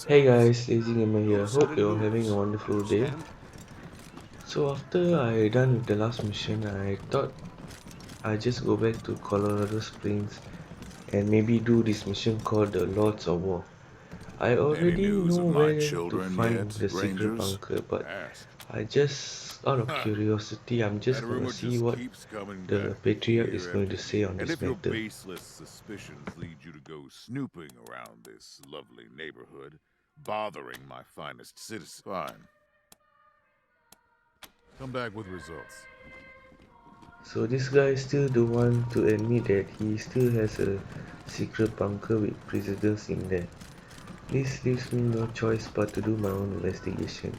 Hey guys, Lazy Gamer here. Those are the Hope you're having a noobs. wonderful day. Understand? So after I done with the last mission, I thought I just go back to Colorado Springs and maybe do this mission called the Lords of War. I Any already news know of my where to children find yet, the secret Rangers? bunker, but Ask. I just out of Ha! curiosity, I'm just That gonna rumor see just what keeps coming the back, Patriarch is year going after to say year. on And this if your matter. baseless suspicions lead you to go snooping around this lovely neighborhood, bothering my finest citizens, fine. Come back with results. So this guy still don't want to admit that he still has a secret bunker with prisoners in there. This leaves me no choice but to do my own investigation.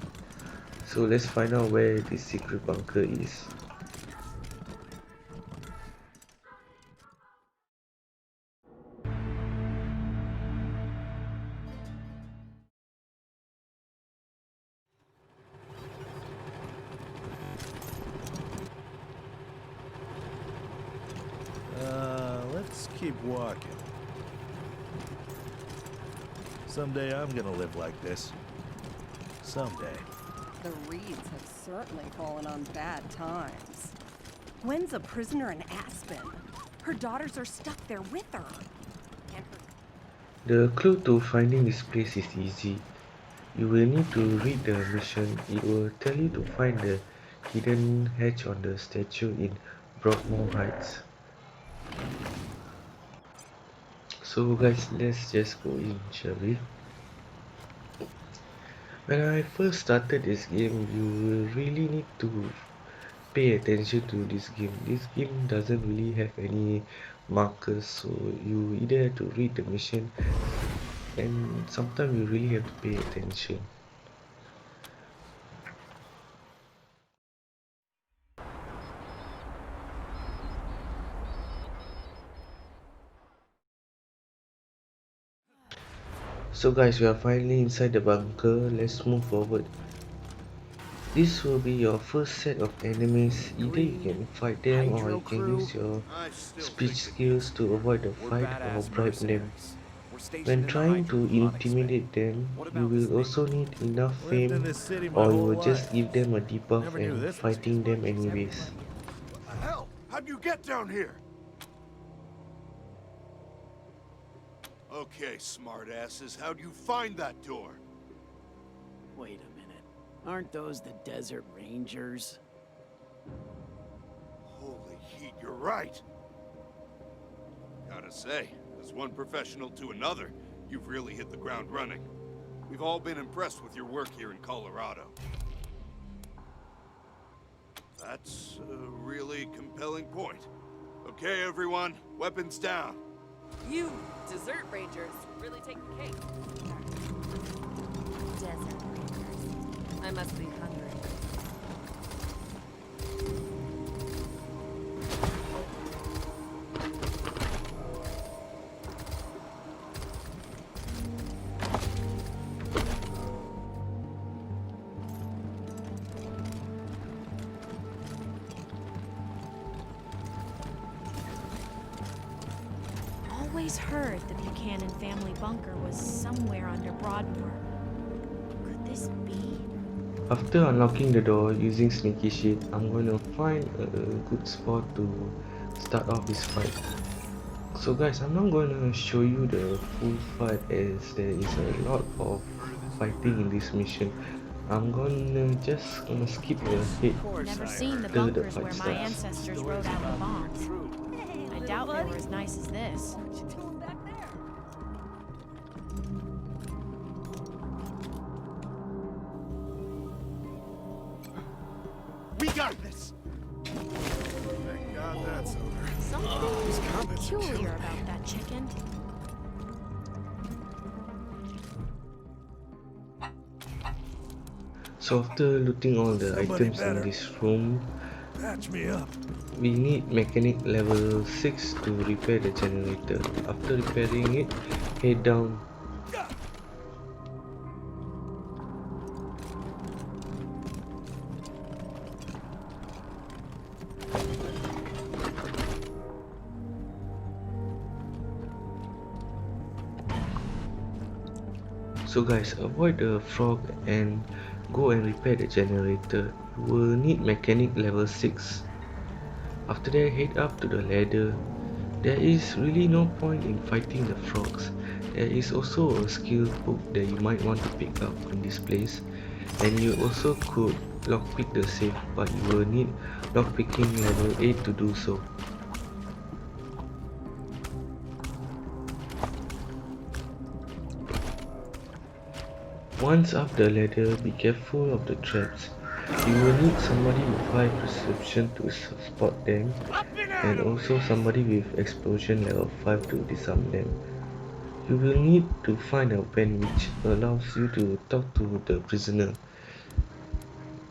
So let's find out where this secret bunker is. Let's keep walking. Someday I'm gonna live like this. Someday. The Reeds have certainly fallen on bad times. Gwen's a prisoner in Aspen. Her daughters are stuck there with her. And her The clue to finding this place is easy. You will need to read the mission. It will tell you to find the hidden hatch on the statue in Brockmore Heights. So guys, let's just go in, shall we? When I first started this game, you will really need to pay attention to this game. This game doesn't really have any markers, so you either have to read the mission and sometimes you really have to pay attention. So guys, we are finally inside the bunker. Let's move forward. This will be your first set of enemies. Either you can fight them or you Hydro can crew. use your I still speech think it gets skills to better. avoid the We're fight or badass bribe them. mercenaries. We're When stationed in the trying to hydroponic bay. intimidate them, What you about will Snake? also need enough Lived in fame this city my or you whole will life. just give them a debuff Never knew and this was fighting them Is anyways. everybody What the hell? How'd you get down here? Okay, smartasses, how'd you find that door? Wait a minute. Aren't those the Desert Rangers? Holy heat, you're right. Gotta say, as one professional to another, you've really hit the ground running. We've all been impressed with your work here in Colorado. That's a really compelling point. Okay, everyone, weapons down. You, Desert Rangers, really take the cake. Desert Rangers. I must be hungry. Always heard the Buchanan family bunker was somewhere under Broadmoor. Could this be? After unlocking the door using sneaky shit, I'm gonna find a good spot to start off this fight. So guys, I'm not gonna show you the full fight as there is a lot of fighting in this mission. I'm gonna skip ahead Never seen the till the bunkers fight where my starts. ancestors wrote out the bombs. I doubt they were as nice as this. what you doing back there? We got this! Thank God that's over. Something peculiar about that chicken. So after looting all the Somebody items in better this room, patch me up. we need mechanic level 6 to repair the generator. After repairing it, head down. So guys, avoid the frog and go and repair the generator. You will need mechanic level 6. After that, head up to the ladder. There is really no point in fighting the frogs. There is also a skill book that you might want to pick up in this place, and you also could lockpick the safe, but you will need lockpicking level 8 to do so. Once up the ladder, be careful of the traps. You will need somebody with high perception to spot them, and also somebody with explosion level 5 to disarm them. You will need to find a pen which allows you to talk to the prisoner.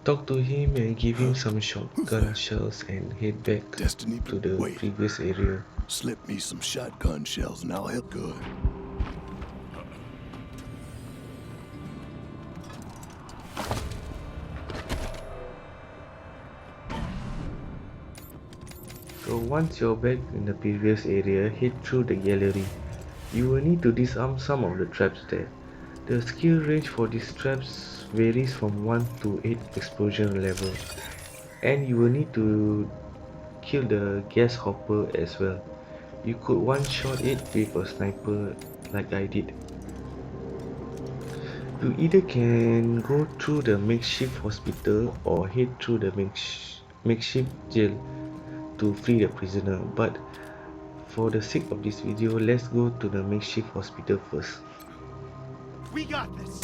Talk to him and give him some shotgun shells and head back Destiny, to the wait. previous area. Slip me some shotgun shells and I'll help. Good. So once you're back in the previous area, head through the gallery. You will need to disarm some of the traps there. The skill range for these traps varies from 1 to 8 explosion level, and you will need to kill the gas hopper as well. You could one-shot it with a sniper like I did. You either can go through the makeshift hospital or head through the makeshift jail to free the prisoner, but for the sake of this video, let's go to the makeshift hospital first. We got this.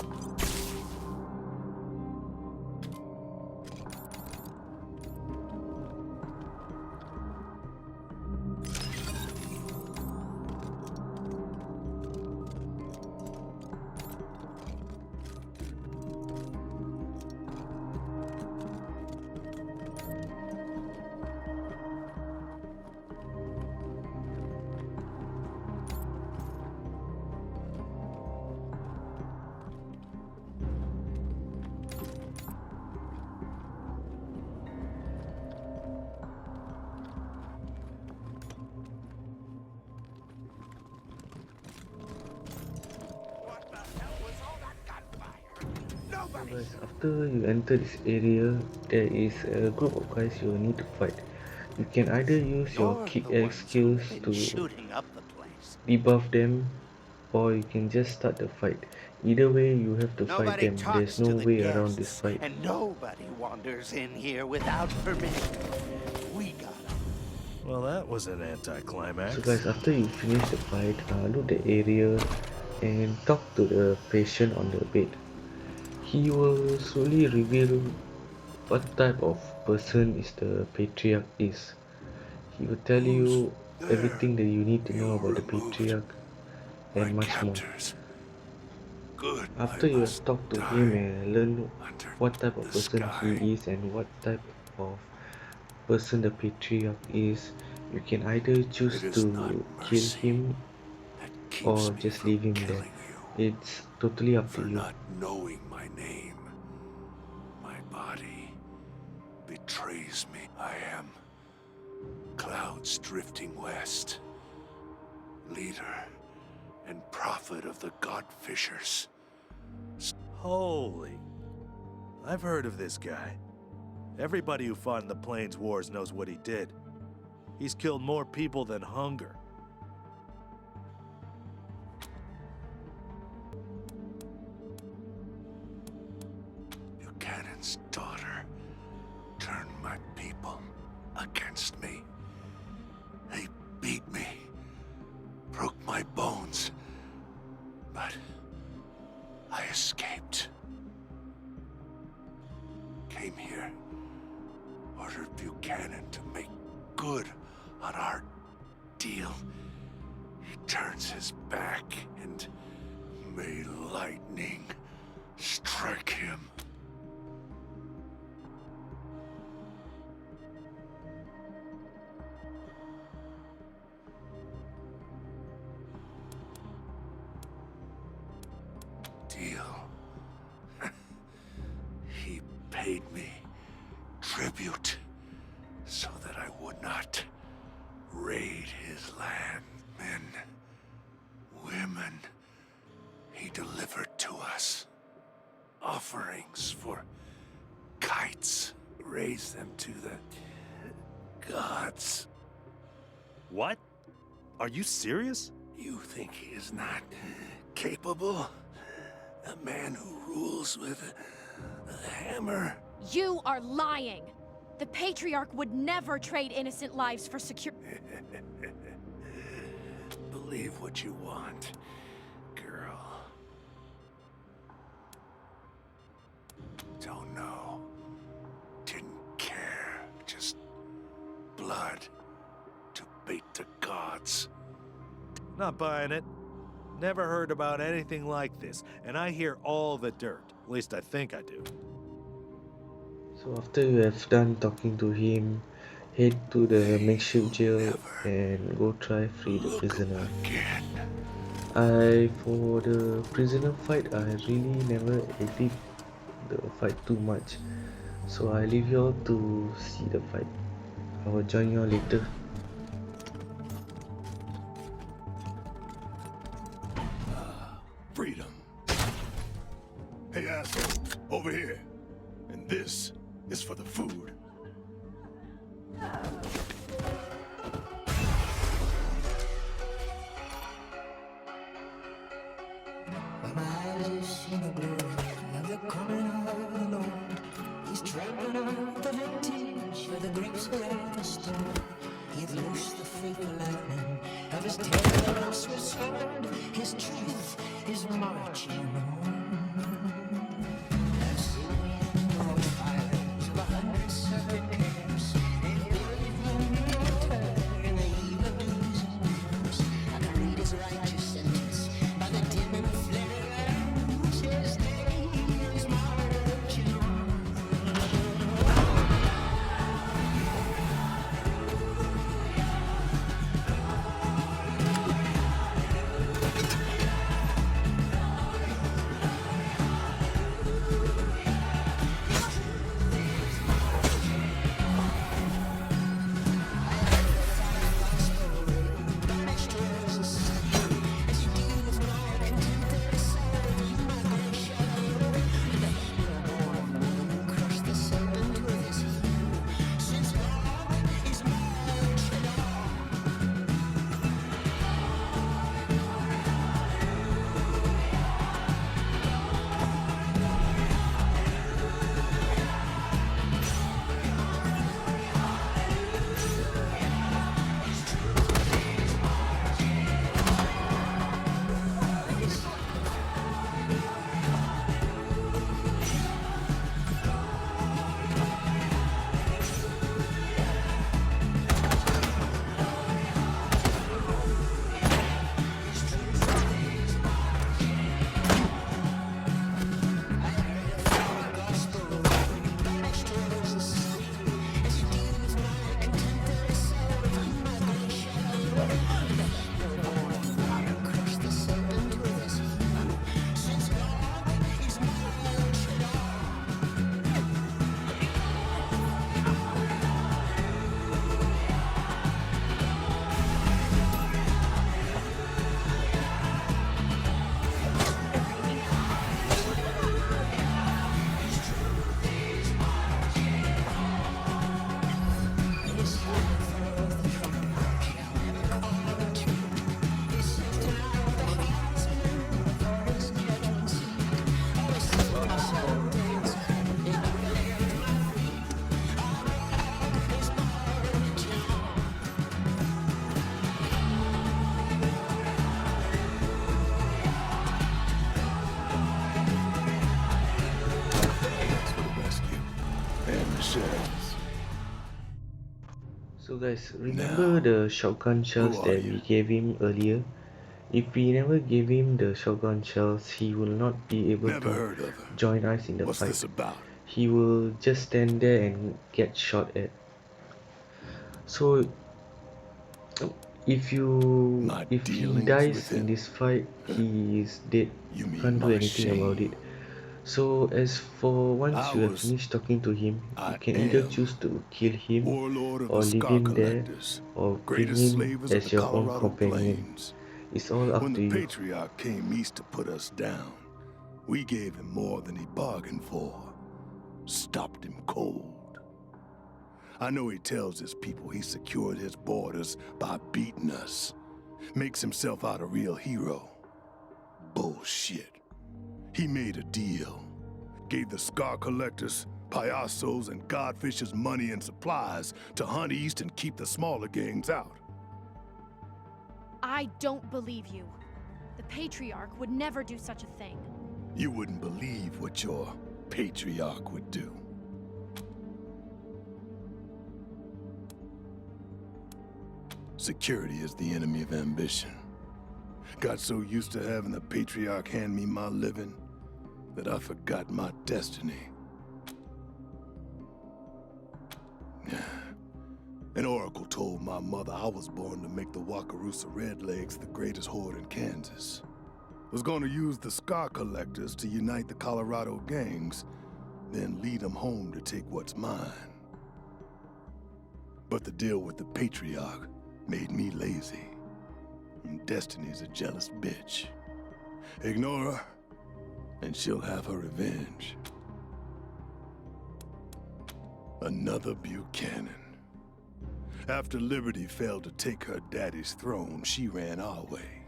So guys, after you enter this area, there is a group of guys you will need to fight. You can either use your kick-axe skills to shooting up the place. debuff them, or you can just start the fight. Either way, you have to fight Nobody them. There's talks no to the way around this guests, fight. and nobody wanders in here without permission. We got 'em. Well, that was an anticlimax. So guys, after you finish the fight, look the area and talk to the patient on the bed. He will slowly reveal what type of person is the patriarch is. He will tell you everything that you need to know about the patriarch and much more. Good. After you have talked to him and learn what type of person he is and what type of person the patriarch is, you can either choose to kill him or just leave him there. It's totally up to you. Not knowing my name. My body betrays me. I am clouds drifting west, leader and prophet of the Godfishers. Holy. I've heard of this guy. Everybody who fought in the Plains Wars knows what he did. He's killed more people than hunger. Buchanan's daughter turned my people against me. They beat me, broke my bones, but I escaped. Came here, ordered Buchanan to make good on our deal. He turns his back and may lightning strike him. Deal. He paid me tribute so that I would not raid his land. Men, women, he delivered to offerings for kites. Raise them to the gods. What? Are you serious? You think he is not capable? A man who rules with a hammer? You are lying! The Patriarch would never trade innocent lives for secure. Believe what you want, girl. Don't know. Didn't care. Just blood to beat the gods. Not buying it. Never heard about anything like this, and I hear all the dirt. At least I think I do. So after you have done talking to him, head to the makeshift jail and go try free the prisoner. Again. For the prisoner fight, I really never edit the fight too much, so I leave you all to see the fight. I will join you all later. Freedom. Hey, asshole, over here. And this is for the food. My eyes have seen a glory of the coming of the Lord. He's trampling out the vintage of the grapes around the store. He'd loose the fatal lightning of his terrible Swiss sword. His truth is marching on. I've seen wind blow the fires of 100 serpent camps. And buried them in water in the eve of do's and don'ts. I can read his righteous sentence by the dim and flaring lamps. His day is marching on. So guys, remember the shotgun shells that we gave him earlier? If we never gave him the shotgun shells, he will not be able Never to heard of her. join us in the What's fight. this about? He will just stand there and get shot at. So if he dealings dies with in him? this fight, he is dead. You mean Can't do my anything about shame? it. So as for once I you have was- finished talking to him, I you can either am choose to kill him Warlord of or the leave Scar him there Collectors, or bring greatest him slavers of as the your own Colorado companion. Plains. It's all up When to the you. Patriarch came east to put us down, We gave him more than he bargained for. Stopped him cold. I know he tells his people he secured his borders by beating us. Makes himself out a real hero. Bullshit. He made a deal. Gave the Scar Collectors, Payasos, and Godfishers money and supplies to hunt east and keep the smaller gangs out. I don't believe you. The Patriarch would never do such a thing. You wouldn't believe what your patriarch would do. Security is the enemy of ambition. Got so used to having the Patriarch hand me my living that I forgot my destiny. An oracle told my mother I was born to make the Wakarusa Redlegs the greatest horde in Kansas. Was going to use the Scar Collectors to unite the Colorado gangs, then lead them home to take what's mine. But the deal with the Patriarch made me lazy. And Destiny's a jealous bitch. Ignore her, and she'll have her revenge. Another Buchanan. After Liberty failed to take her daddy's throne, she ran our way.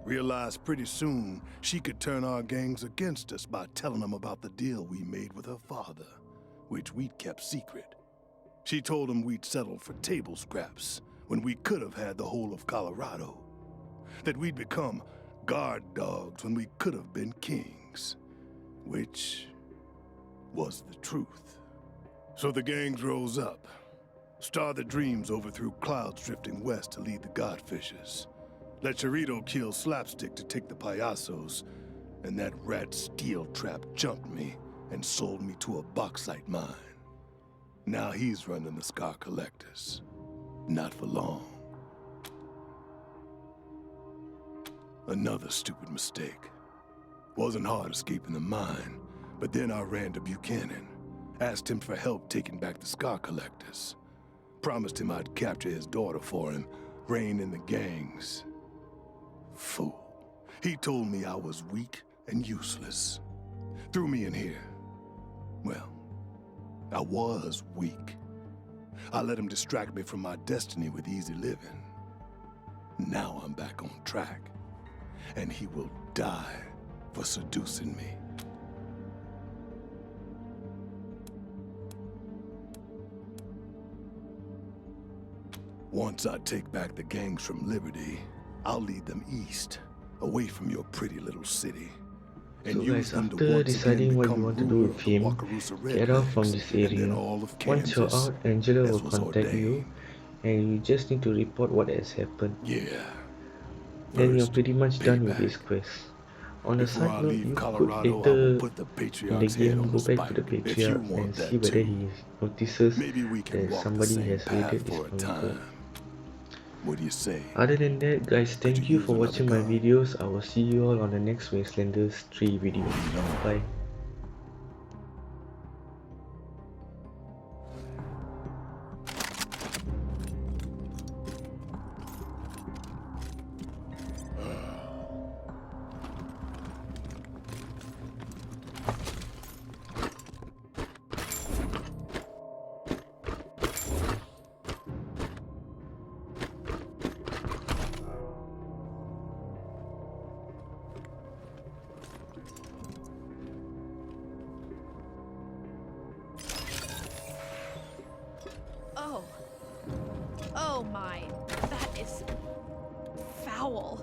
Realized pretty soon she could turn our gangs against us by telling them about the deal we made with her father, which we'd kept secret. She told him we'd settled for table scraps when we could have had the whole of Colorado. That we'd become guard dogs when we could have been kings, which was the truth. So the gangs rose up. Star the Dreams overthrew clouds drifting west to lead the Godfishers. Let Chirito kill Slapstick to take the Payasos, and that rat Steel Trap jumped me and sold me to a bauxite mine. Now he's running the Scar Collectors. Not for long. Another stupid mistake. Wasn't hard escaping the mine, but then I ran to Buchanan. Asked him for help taking back the Scar Collectors. Promised him I'd capture his daughter for him, rein in the gangs. Fool. He told me I was weak and useless. Threw me in here. Well, I was weak. I let him distract me from my destiny with easy living. Now I'm back on track, and he will die for seducing me. Once I take back the gangs from Liberty, I'll lead them east, away from your pretty little city. And So use guys, them to after once deciding again what you become want to do ruler with of the him, Wakarusa get out from Redlegs, this and then area. all of Once you're Kansas, out, Angela as will was contact you, ordained. and you just need to report what has happened. Yeah. Then you're First, pretty much done with payback. this quest. On a Before I side note, leave you could Colorado, I will later put the in the Patriarch's head game on go the back to the spike, if you Patriarch want and see that whether too. he notices Maybe we can that walk the somebody same has path raided his for a bunker. time. What do you say? Other than that, guys, Could thank you you use for another watching my gun? videos. I will see you all on the next Wastelanders 3 video. Bye. Oh. Oh my. That is foul.